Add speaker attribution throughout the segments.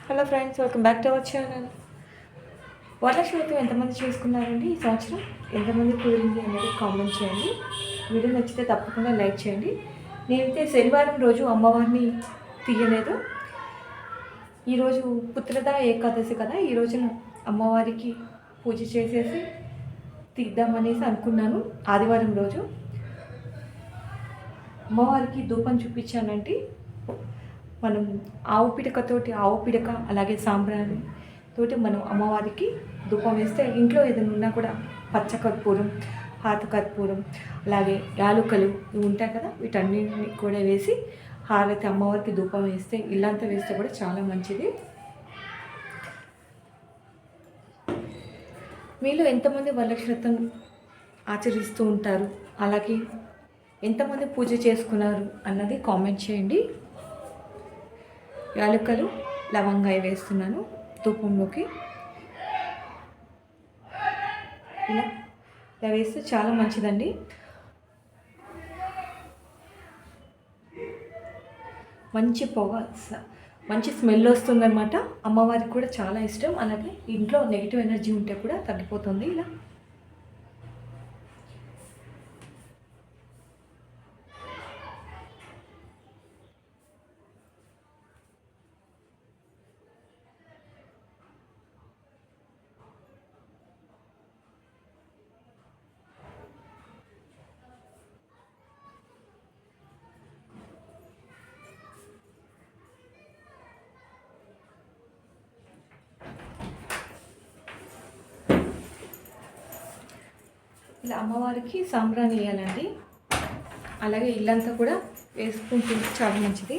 Speaker 1: Hello friends, welcome back to our channel. Varalakshmi ఎంతమంది చేసుకున్నారండి ఈ సంవత్సరం? ఎంతమంది కుదిరింది అనేది కామెంట్ చేయండి. వీడియో నచ్చితే తప్పకుండా లైక్ చేయండి. నేనైతే శనివారం రోజు అమ్మవారిని తీయలేదు. ఈరోజు పుత్రద ఏకాదశి కదా, ఈ రోజున అమ్మవారికి పూజ చేసేసి తీద్దామనేసి అనుకున్నాను. ఆదివారం రోజు అమ్మవారికి ధూపం చూపించానండి. మనం ఆవు పిడక అలాగే సాంబ్రాణి తోటి మనం అమ్మవారికి ధూపం వేస్తే ఇంట్లో ఏదైనా ఉన్నా కూడా పచ్చ కర్పూరం, హాత కర్పూరం, అలాగే యాలుకలు ఇవి ఉంటాయి కదా, వీటన్నిటిని కూడా వేసి హారతి అమ్మవారికి ధూపం వేస్తే ఇల్లంతా వేస్తే కూడా చాలా మంచిది. మీలో ఎంతమంది వరలక్ష్మి వ్రతం ఆచరిస్తూ ఉంటారు, అలాగే ఎంతమంది పూజ చేసుకున్నారు అన్నది కామెంట్ చేయండి. యాలకులు, లవంగాయ వేస్తున్నాను ధూపంలోకి. ఇలా వేస్తే చాలా మంచిదండి. మంచి పొగ, మంచి స్మెల్ వస్తుందన్నమాట. అమ్మవారికి కూడా చాలా ఇష్టం. అలాగే ఇంట్లో నెగిటివ్ ఎనర్జీ ఉంటే కూడా తగ్గిపోతుంది. ఇలా ఇలా అమ్మవారికి సాంబ్రాణి వేయాలండి. అలాగే ఇల్లంతా కూడా వేసుకుంటుంటే చాలా మంచిది.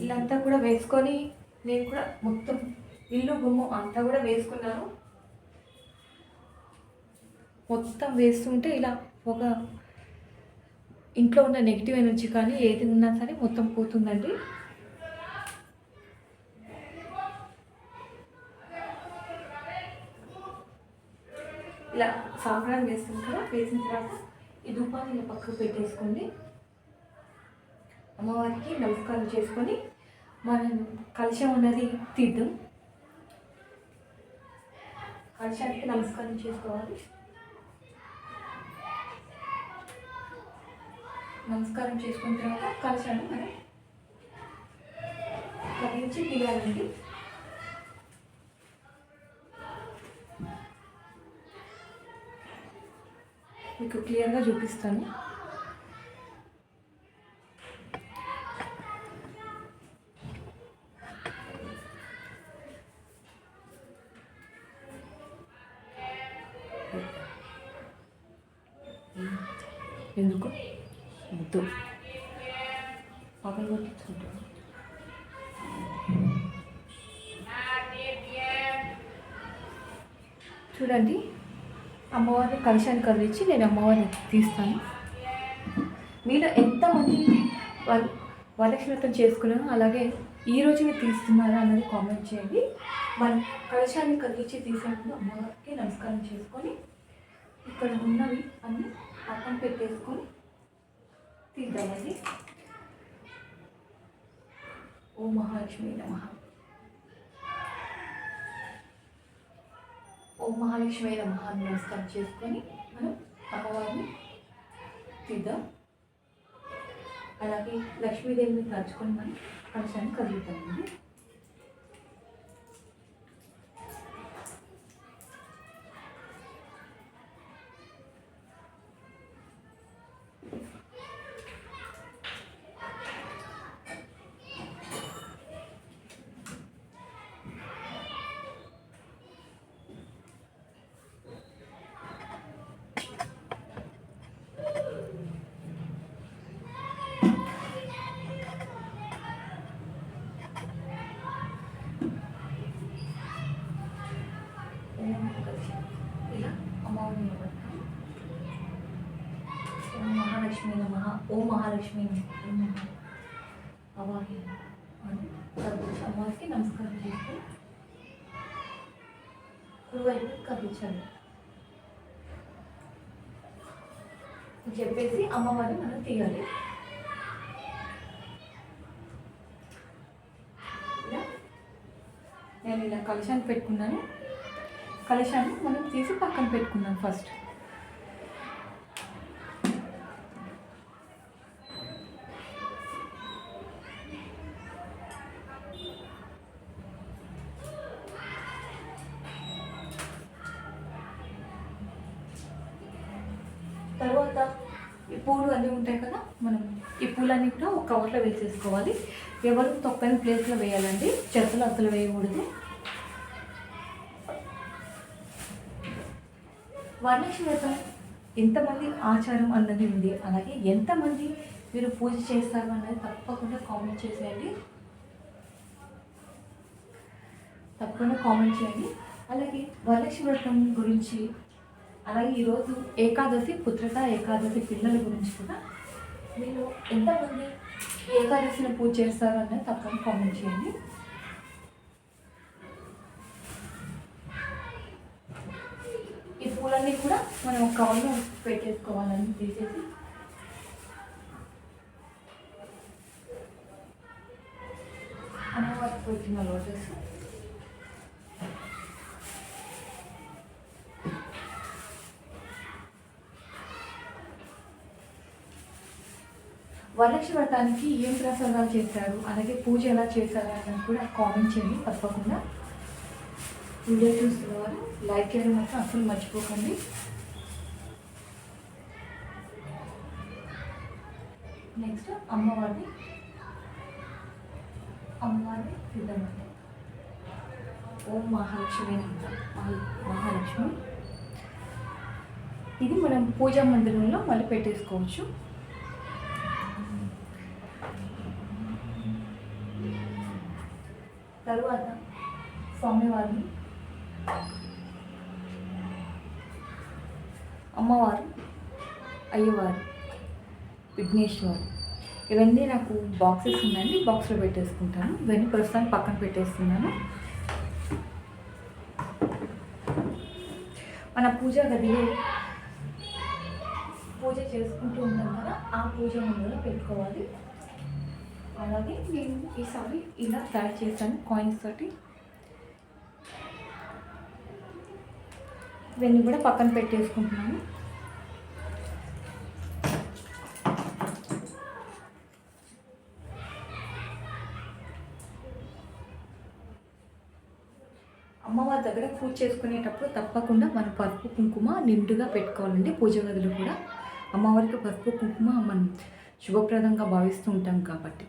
Speaker 1: ఇల్లంతా కూడా వేసుకొని నేను కూడా మొత్తం ఇల్లు గుమ్మం అంతా కూడా వేసుకున్నాను. మొత్తం వేస్తుంటే ఇలా ఒక ఇంట్లో ఉన్న నెగిటివ్ ఎనర్జీ కానీ ఏది ఉన్నా సరే మొత్తం పోతుందండి. ఇలా సాంబ్రాణి వేస్తుంది కదా, వేసిన తర్వాత ఈ ధూపాన్ని ఇలా పక్కకు పెట్టేసుకోండి. అమ్మవారికి నమస్కారం చేసుకొని మనం కలశం ఉన్నది తీద్దాం. కలశానికి నమస్కారం చేసుకోవాలి. నమస్కారం చేసుకున్న తర్వాత కలశాన్ని మనం కదిలించి తీయాలండి. మీకు క్లియర్గా చూపిస్తాను. ఎందుకు వద్దు పగలు కొట్టించుకుంటాను. చూడండి, అమ్మవారిని కలశాన్ని కదిలించి నేను అమ్మవారిని తీస్తాను. మీరు ఎంతమంది వరలక్ష్మి వ్రతం చేసుకున్నారో అలాగే ఈ రోజున తీస్తున్నారా అన్నది కామెంట్ చేయండి. మనం కలశాన్ని కదిలించి తీసే ముందు అమ్మవారికి నమస్కారం చేసుకొని ఇక్కడ ఉన్నవి అన్నీ పక్కన పెట్టేసుకొని తీద్దామండి. ఓం మహాలక్ష్మి నమః. ఓం మహాలక్ష్మి నమః నమస్కారం చేసుకొని మనం అమ్మవారిని తీద్దాం. అలాగే లక్ష్మీదేవిని తలుచుకొని మనం కలశాన్ని కదులుతామండి. ఇలా అమ్మవారిని మహాలక్ష్మి నమః, ఓం మహాలక్ష్మి నమః అవాహి అని అమ్మవారికి నమస్కారం చేస్తే కుడివైపు కదిలించాలి చెప్పేసి అమ్మవారిని మనం తీయాలి. నేను ఇలా కలశాన్ని పెట్టుకున్నాను. కలశాన్ని మనం తీసి పక్కన పెట్టుకున్నాం ఫస్ట్. తర్వాత ఈ పూలు అన్నీ ఉంటాయి కదా, మనం ఈ పూలన్నీ కూడా ఒక కవర్లో వేసేసుకోవాలి. ఎవరు తొక్కని ప్లేస్లో వేయాలండి, చెత్తలో అసలు వేయకూడదు. వరలక్ష్మి వ్రతం ఎంతమంది ఆచారం అన్నది ఉంది, అలాగే ఎంతమంది మీరు పూజ చేస్తారు అన్నది తప్పకుండా కామెంట్ చేసేయండి. తప్పకుండా కామెంట్ చేయండి. అలాగే వరలక్ష్మి వ్రతం గురించి, అలాగే ఈరోజు ఏకాదశి, పుత్రత ఏకాదశి పిల్లల గురించి కూడా మీరు ఎంతమంది ఏకాదశిని పూజ చేస్తారు అన్నది తప్పకుండా కామెంట్ చేయండి. ఈ పూలన్నీ కూడా మనం ఒక కవర్లో పెట్టేసుకోవాలని తీసేసి అమ్మవారికి పెట్టిన లోటస్ వరలక్ష్మి వ్రతానికి ఏం ప్రసాదాలు చేశారు, అలాగే పూజ ఎలా చేశారు అన్నది కూడా కామెంట్ చేయండి. తప్పకుండా వీడియో చూస్తున్నవారు లైక్ చేయడం మాత్రం అసలు మర్చిపోకండి. నెక్స్ట్ అమ్మవారిని సిద్ధమండి. ఓం మహాలక్ష్మి మహాలక్ష్మి. ఇది మనం పూజా మందిరంలో మళ్ళీ పెట్టేసుకోవచ్చు. తరువాత స్వామివారిని, అమ్మవారు, అయ్యవారు, విఘ్నేశ్వరు, ఇవన్నీ నాకు బాక్సెస్ ఉన్నాయండి. బాక్స్లో పెట్టేసుకుంటాను. ఇవన్నీ ప్రస్తుతానికి పక్కన పెట్టేస్తున్నాను. మన పూజా గదిలో పూజ చేసుకుంటూ ఉంటాం కదా, ఆ పూజ మందిరంలో పెట్టుకోవాలి. అలాగే నేను ఈసారి ఇలా తయారు చేశాను కాయిన్స్ తోటి. ఇవన్నీ కూడా పక్కన పెట్టేసుకుంటున్నాను. అమ్మవారి దగ్గర పూజ చేసుకునేటప్పుడు తప్పకుండా మన పసుపు కుంకుమ నిండుగా పెట్టుకోవాలండి. పూజ గదిలో కూడా అమ్మవారికి పసుపు కుంకుమ మనం శుభప్రదంగా భావిస్తూ ఉంటాం కాబట్టి.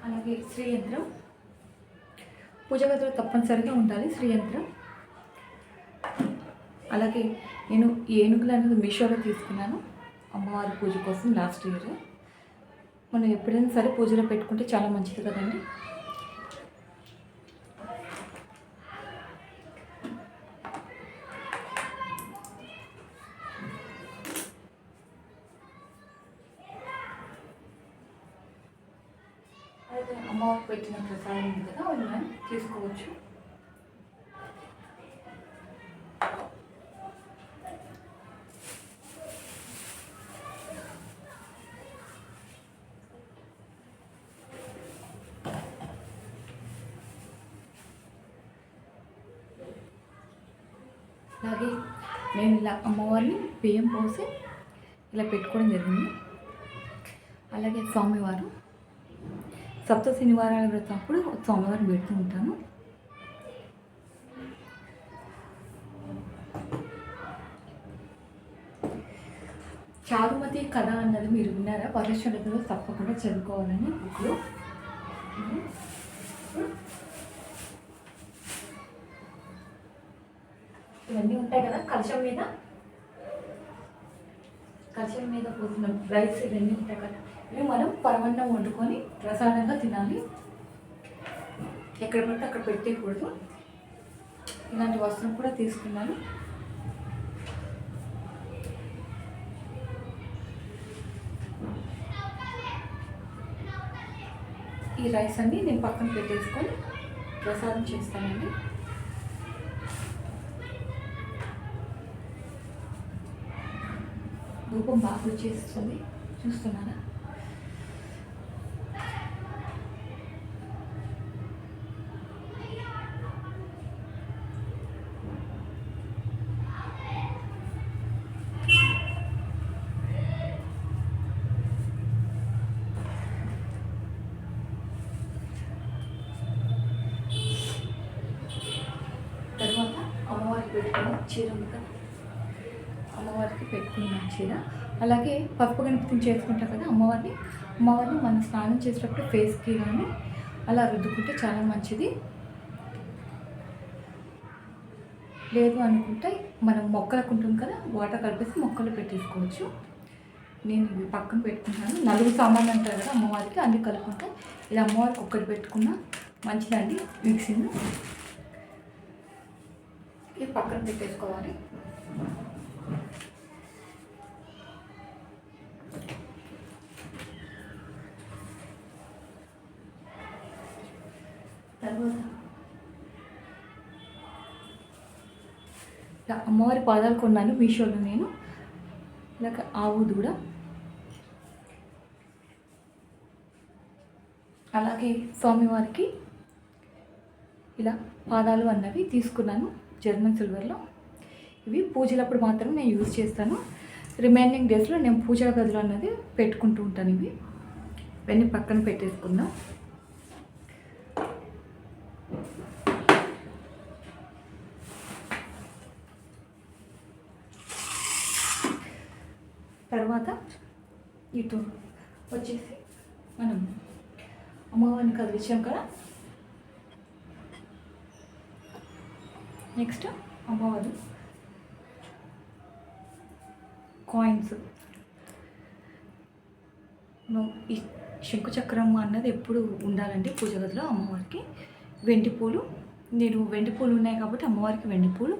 Speaker 1: అలాగే శ్రీయంత్రం పూజ గదిలో తప్పనిసరిగా ఉండాలి. శ్రీయంత్రం. అలాగే నేను ఈ ఏనుగులు అనేది మీషోలో తీసుకున్నాను అమ్మవారి పూజ కోసం లాస్ట్ ఇయర్. మనం ఎప్పుడైనా సరే పూజలో పెట్టుకుంటే చాలా మంచిది కదండి. అయితే అమ్మవారికి పెట్టిన ప్రసాదం ఉంది కదా, అది మనం తీసుకోవచ్చు. అలాగే నేను ఇలా అమ్మవారిని బియ్యం పోసి ఇలా పెట్టుకోవడం జరిగింది. అలాగే స్వామివారు సప్త శనివారాల వ్రతం అప్పుడు స్వామివారిని పెడుతూ ఉంటాను. చారుమతి కథ అన్నది మీరు విన్నారా? వరలక్ష్మి తప్పకుండా చదువుకోవాలని బుక్లో. ఇవన్నీ ఉంటాయి కదా కలశం మీద. కచ్చల మీద పోసిన రైస్ ఇవన్నీ ఉంటాయి కదా, ఇవి మనం పరమాన్నం వండుకొని ప్రసాదంగా తినాలి. ఎక్కడ పడితే అక్కడ పెట్టేయకూడదు. ఇలాంటి వస్త్రం కూడా తీసుకున్నాను. ఈ రైస్ అన్ని నేను పక్కన పెట్టేసుకొని ప్రసాదం చేస్తానండి. ధూపం బాగా వచ్చేస్తుంది, చూస్తున్నారా? తర్వాత అమ్మవారికి పెట్టుకున్న చీర ఉంది కదా, అమ్మవారికి పెట్టుకున్న చీర, అలాగే పసుపు గణపతిని చేసుకుంటాం కదా అమ్మవారిని మనం స్నానం చేసేటప్పుడు ఫేస్కి కానీ అలా రుద్దుకుంటే చాలా మంచిది. లేదు అనుకుంటే మనం మొక్కలకు ఉంటుంది కదా, వాటర్ కలిపేసి మొక్కలు పెట్టేసుకోవచ్చు. నేను ఇవి పక్కన పెట్టుకుంటాను. 4 సామాన్లు అంటారు కదా అమ్మవారికి, అన్నీ కలుపుకుంటే ఇలా అమ్మవారికి ఒక్కటి పెట్టుకున్నా మంచిదండి. మిక్సింగ్ ఇది పక్కన పెట్టేసుకోవాలి. తర్వాత అమ్మవారి పాదాలు కొన్నాను మీషోలో నేను. ఇలాగ ఆవు దూడ, అలాగే స్వామివారికి ఇలా పాదాలు అన్నవి తీసుకున్నాను జర్మన్ సిల్వర్లో. ఇవి పూజలప్పుడు మాత్రం నేను యూజ్ చేస్తాను. రిమైనింగ్ డేస్లో నేను పూజా గదిలో అన్నది పెట్టుకుంటూ ఉంటాను. ఇవన్నీ పక్కన పెట్టేసుకుందాం. తర్వాత ఇటు వచ్చేసి మనం అమ్మవారిని కదిలించాం కదా, నెక్స్ట్ అమ్మవారు కాయిన్స్. ఈ శంకుచక్రం అన్నది ఎప్పుడు ఉండాలండి పూజ గదిలో అమ్మవారికి. వెండి పూలు, నేను వెండి పూలు ఉన్నాయి కాబట్టి అమ్మవారికి వెండి పూలు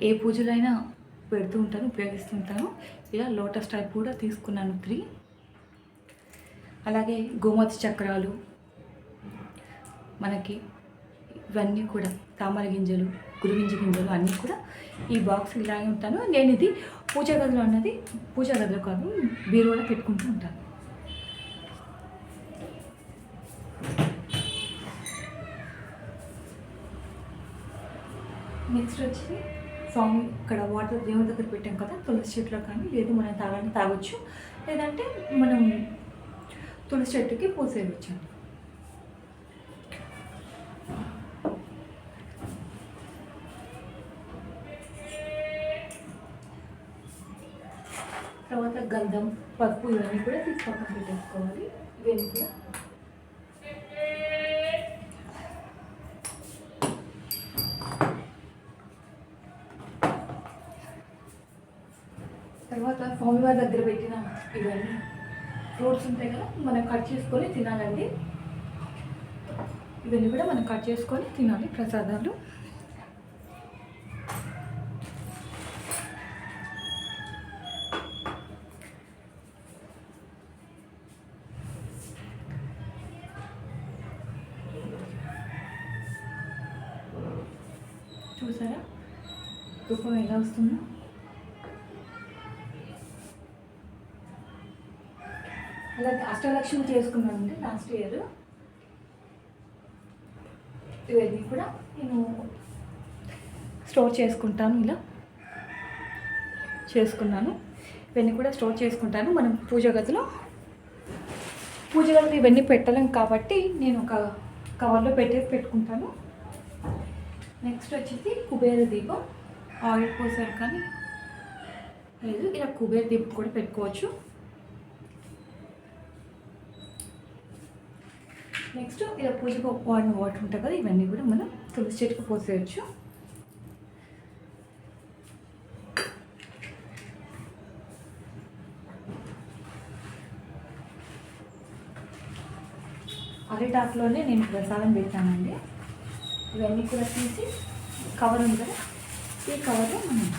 Speaker 1: ఏ పూజలైనా పెడుతూ ఉంటాను, ఉపయోగిస్తుంటాను. ఇలా లోటస్ టైప్ కూడా తీసుకున్నాను 3. అలాగే గోమతి చక్రాలు, మనకి ఇవన్నీ కూడా తామర గింజలు, గురువింజ గింజలు అన్నీ కూడా ఈ బాక్స్ ఇలాగే ఉంటాను. నేను ఇది పూజా గదిలో అన్నది, పూజా గదిలో కాదు బీరువాలో పెట్టుకుంటూ ఉంటాను. నెక్స్ట్ వచ్చి స్వామి ఇక్కడ వాటర్ దేవుడి దగ్గర పెట్టాం కదా, తులసి చెట్లో కానీ, లేదు మనం తాగాలని తాగొచ్చు, లేదంటే మనం తులసి చెట్టుకి పోసేయచ్చు. తర్వాత గంధం, పసుపు ఇవన్నీ కూడా తీసి పక్కన పెట్టేసుకోవాలి. ఇవన్నీ కూడా తర్వాత స్వామివారి దగ్గర పెట్టిన ఇవన్నీ ఫ్రూట్స్ ఉంటాయి కదా, మనం కట్ చేసుకొని తినాలండి. ఇవన్నీ కూడా మనం కట్ చేసుకొని తినాలి ప్రసాదాలు. చూసారా ధూపం ఎలా వస్తుందో? అలాగే అష్టలక్ష్మి చేసుకున్నానండి లాస్ట్ ఇయర్. ఇవన్నీ కూడా నేను స్టోర్ చేసుకుంటాను, ఇలా చేసుకున్నాను. ఇవన్నీ కూడా స్టోర్ చేసుకుంటాను. మనం పూజ గదిలో ఇవన్నీ పెట్టలేం కాబట్టి నేను ఒక కవర్లో పెట్టుకుంటాను. నెక్స్ట్ వచ్చేసి కుబేర దీపం, ఆయిల్ పోసారు కానీ లేదు, ఇలా కుబేర దీపం కూడా పెట్టుకోవచ్చు. నెక్స్ట్ ఇలా పూజకు వాడిన వాటర్ ఉంటుంది కదా, ఇవన్నీ కూడా మనం తులసి చెట్టుకు పోసేయచ్చు. అరిటాకులోనే నేను ప్రసాదం పెట్టానండి. ఇవన్నీ కూడా తీసి కవర్ ఉంది కదా, ఈ కవర్లో మనం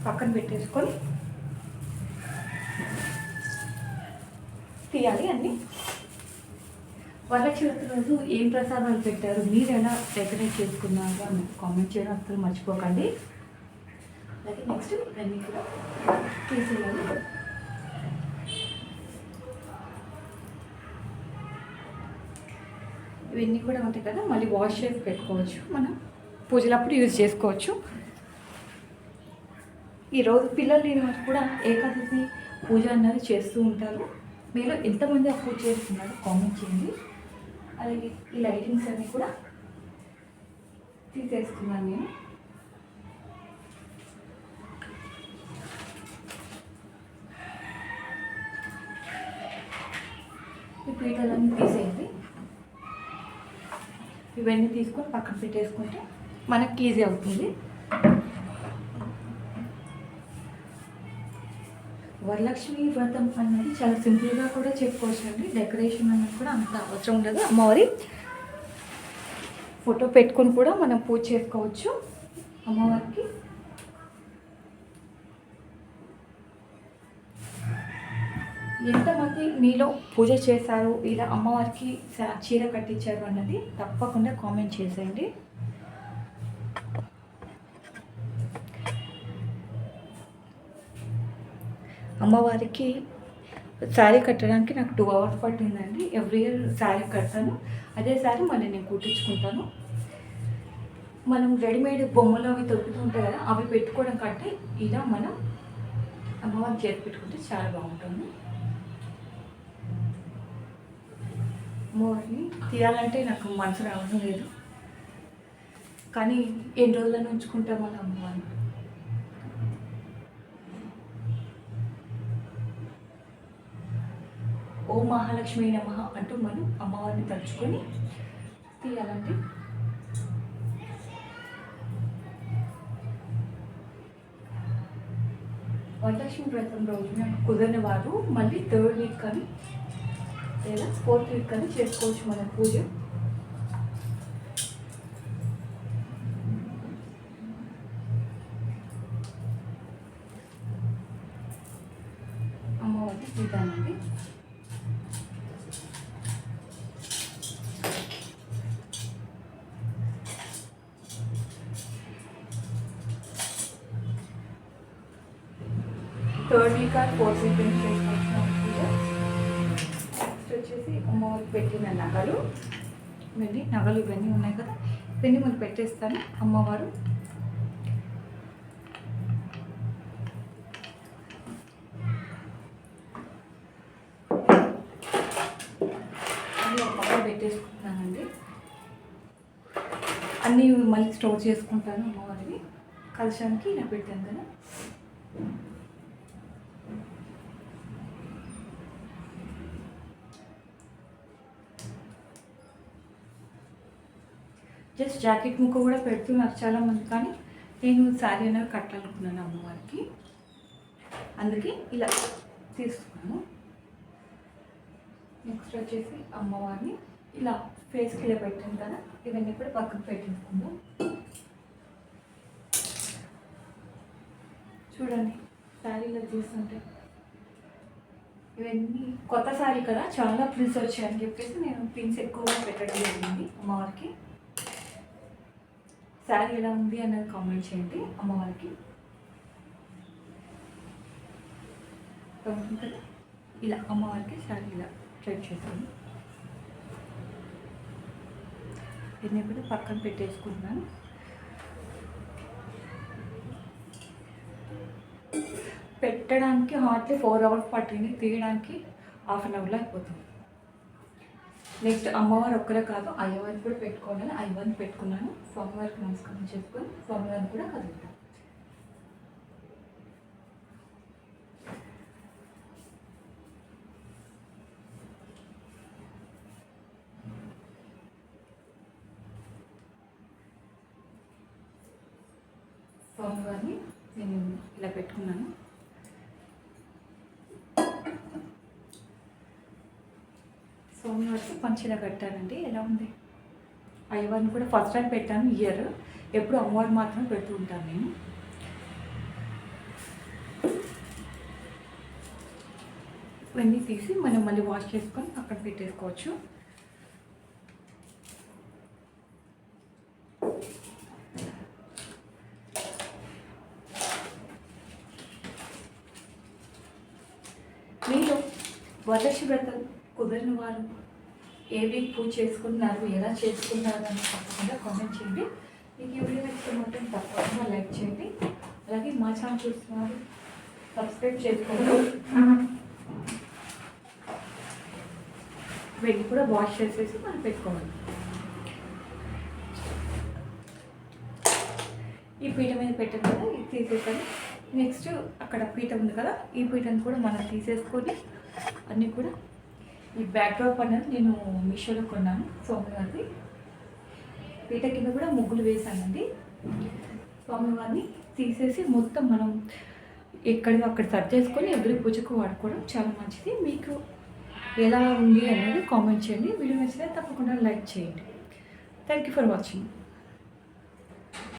Speaker 1: పక్కన పెట్టేసుకొని తీయాలి అన్నీ. వరలక్ష్మి రోజు ఏం ప్రసాదాలు పెట్టారు, మీరు ఎలా డెకరేట్ చేసుకున్నారు అని కామెంట్ చేయడం అసలు మర్చిపోకండి. అలాగే నెక్స్ట్ ఇవన్నీ కూడా తీసేయాలి. ఇవన్నీ కూడా ఉంటాయి కదా, మళ్ళీ వాష్ చేసి పెట్టుకోవచ్చు, మనం పూజలప్పుడు యూజ్ చేసుకోవచ్చు. ఈరోజు పిల్లలు లేని వారు కూడా ఏకాదశి పూజ అన్నది చేస్తూ ఉంటారు. మీరు ఎంతమంది ఆ పూజ చేస్తున్నారు కామెంట్ చేయండి. అలాగే ఈ లైటింగ్స్ అన్నీ కూడా తీసేసుకున్నాను నేను. ఈ పీటలన్నీ తీసేయండి. ఇవన్నీ తీసుకొని పక్కన పెట్టేసుకుంటే మనకి ఈజీ అవుతుంది. వరలక్ష్మి వ్రతం అనేది చాలా సింపుల్గా కూడా చెప్పుకోవచ్చు అండి. డెకరేషన్ అనేది కూడా అంత అవసరం ఉండదు. అమ్మవారి ఫోటో పెట్టుకొని కూడా మనం పూజ చేసుకోవచ్చు అమ్మవారికి. ఎంతమంది మీలో పూజ చేశారు, ఇలా అమ్మవారికి చీర కట్టించారు అన్నది తప్పకుండా కామెంట్ చేసేయండి. అమ్మవారికి శారీ కట్టడానికి నాకు 2 hours పట్టిందండి. ఎవ్రీ ఇయర్ శారీ కడతాను, అదే శారీ మళ్ళీ నేను కుట్టించుకుంటాను. మనం రెడీమేడ్ బొమ్మలు అవి దొరుకుతూ ఉంటాయి కదా, అవి పెట్టుకోవడం కంటే ఇలా మనం అమ్మవారికి చేసి పెట్టుకుంటే చాలా బాగుంటుంది. అమ్మవారిని తీయాలంటే నాకు మనసు రావడం లేదు, కానీ ఎన్ని రోజులను ఉంచుకుంటాం మన అమ్మవారిని. ఓ మహాలక్ష్మి నమః అంటూ మనం అమ్మవారిని తలుచుకొని తీయాలండి. వరలక్ష్మి వ్రతం రోజున కుదిరిన వారు మళ్ళీ 3rd week కానీ లేదా 4th week కానీ చేసుకోవచ్చు మన పూజ. అమ్మవారికి తీద్దామండి. Third week or 4th week చేసుకోవాల్సిన పూజ. నెక్స్ట్ వచ్చేసి అమ్మవారికి పెట్టిన నగలు, నగలు ఇవన్నీ ఉన్నాయి కదా, ఇవన్నీ మనం పెట్టేస్తాను. అమ్మవారు పక్కన పెట్టేసుకుంటున్నానండి. అన్నీ మళ్ళీ స్టోర్ చేసుకుంటాను. అమ్మవారిని కలశానికి ఇలా పెట్టాను కదా. జస్ట్ జాకెట్ ముక్క కూడా పెడుతున్నారు చాలామంది, కానీ నేను శారీ అనేది కట్టాలనుకున్నాను అమ్మవారికి, అందుకే ఇలా తీసుకున్నాను. నెక్స్ట్ వచ్చేసి అమ్మవారిని ఇలా ఫేస్కి ఇలా పెట్టాను కదా, ఇవన్నీ కూడా పక్కకు పెట్టేసుకుందాం. చూడండి శారీ ఇలా తీసుకుంటే ఇవన్నీ కొత్త శారీ కదా, చాలా ప్రిన్స్ వచ్చాయని చెప్పేసి నేను పిన్స్ ఎక్కువగా పెట్టడం జరిగింది అమ్మవారికి. శారీ ఎలా ఉంది అన్నది కామెంట్ చేయండి. అమ్మవారికి ఇలా అమ్మవారికి శారీ ఇలా ట్రై చేశాను. దీన్ని కూడా పక్కన పెట్టేసుకుంటున్నాను. పెట్టడానికి హార్డ్లీ 4 hours పట్టింది, తీయడానికి 1/2 hourలో అయిపోతుంది. నెక్స్ట్ అమ్మవారు ఒక్కరే కాదు, అయ్యవారిని కూడా పెట్టుకోవాలని అయ్యవారిని పెట్టుకున్నాను. స్వామివారికి నమస్కారం చేసుకొని స్వామివారిని కూడా కదులుతాను. స్వామివారిని నేను ఇలా పెట్టుకున్నాను. స్వామివారికి పంచలా కట్టానండి. ఎలా ఉంది? అయ్యవారిని కూడా ఫస్ట్ టైం పెట్టాను ఇయర్. ఎప్పుడు అమ్మవారు మాత్రమే పెడుతూ ఉంటాను నేను. ఇవన్నీ తీసి మనం మళ్ళీ వాష్ చేసుకొని పక్కన పెట్టేసుకోవచ్చు. మీరు వరలక్ష్మి వ్రతం కుదిరిన వారు ఏ వీక్ పూజ చేసుకున్నారు, ఎలా చేసుకున్నారు అని తప్పకుండా కామెంట్ చేయండి. మీకు ఈ వీడియో నచ్చితే మాత్రం తప్పకుండా లైక్ చేయండి. అలాగే మా ఛానల్ చూస్తున్నారు సబ్స్క్రైబ్ చేసుకోండి. వెండి కూడా వాష్ చేసేసి మనం పెట్టుకోవాలి. ఈ పీట మీద పెట్టాను కదా, ఇది తీసేసాను. నెక్స్ట్ అక్కడ పీట ఉంది కదా, ఈ పీటను కూడా మనం తీసేసుకొని అన్నీ కూడా ఈ బ్యాక్ డ్రాప్ అనేది నేను మీషోలో కొన్నాను స్వామివారిది. పీట కింద కూడా ముగ్గులు వేసానండి. స్వామివారిని తీసేసి మొత్తం మనం ఎక్కడికి అక్కడ సర్చ్ చేసుకొని ఎవరి పూజకు వాడుకోవడం చాలా మంచిది. మీకు ఎలా ఉంది అనేది కామెంట్ చేయండి. వీడియో నచ్చితే తప్పకుండా లైక్ చేయండి. Thank you for watching.